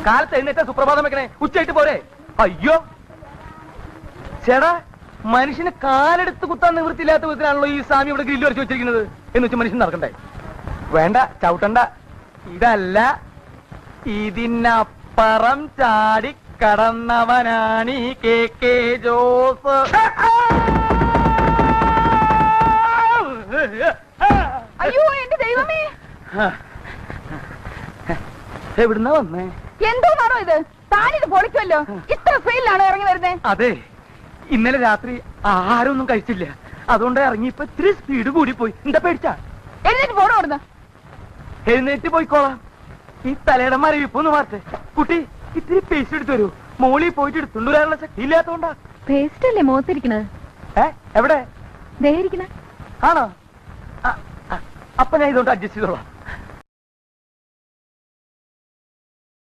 കാലത്ത് എഴുന്നേറ്റ സുപ്രഭാതം വെക്കണേ, ഉച്ചയായിട്ട് പോരെ? അയ്യോ ചേടാ, മനുഷ്യന് കാലെടുത്ത് കുത്താൻ നിവൃത്തിയില്ലാത്ത വിധത്തിലാണല്ലോ ഈ സ്വാമി ഇവിടെ ഗ്രില്ല് വരച്ച് വെച്ചിരിക്കുന്നത്. എന്ന് വെച്ചാൽ മനുഷ്യൻ നടക്കണ്ടേ? വേണ്ട, ചവിട്ടണ്ട. ഇതല്ല, ഇതിനപ്പുറം ചാടി കടന്നവനാണ് ഈ KK ജോസ്. അയ്യോ എന്റെ ദൈവമേ, എവിടുന്നാ വന്നേ? എന്തോന്നാണോ ഇത്? താനിത് പൊളിക്കുമല്ലോ. ഇത്ര സ്പീഡിലാണോ ഇറങ്ങി വരുന്നേ? അതെ, ഇന്നലെ രാത്രി ആഹാരമൊന്നും കഴിച്ചില്ല, അതുകൊണ്ട് ഇറങ്ങിയപ്പോ ഇത്തിരി സ്പീഡ് കൂടി പോയി. എന്താ പേടിച്ചാ? എഴുന്നേറ്റ് പോണോ അവിടുന്ന്? എഴുന്നേറ്റ് പോയിക്കോളാം. ഈ തലയുടെ മരവിപ്പൊന്ന് മാറട്ടെ. കുട്ടി, ഇത്തിരി പേസ്റ്റ് എടുത്തു വരൂ. മോളിൽ പോയിട്ട് എടുത്തുകൊണ്ട് വരാനുള്ള ശക്തി ഇല്ലാത്തോണ്ടാ. പേസ്റ്റ് അല്ലേ മുഖത്തിരിക്കണത്? എവിടെ? ദേഹിരിക്കണ ആണോ? അപ്പൊ ഞാൻ ഇതുകൊണ്ട് അഡ്ജസ്റ്റ് ചെയ്തോളാം.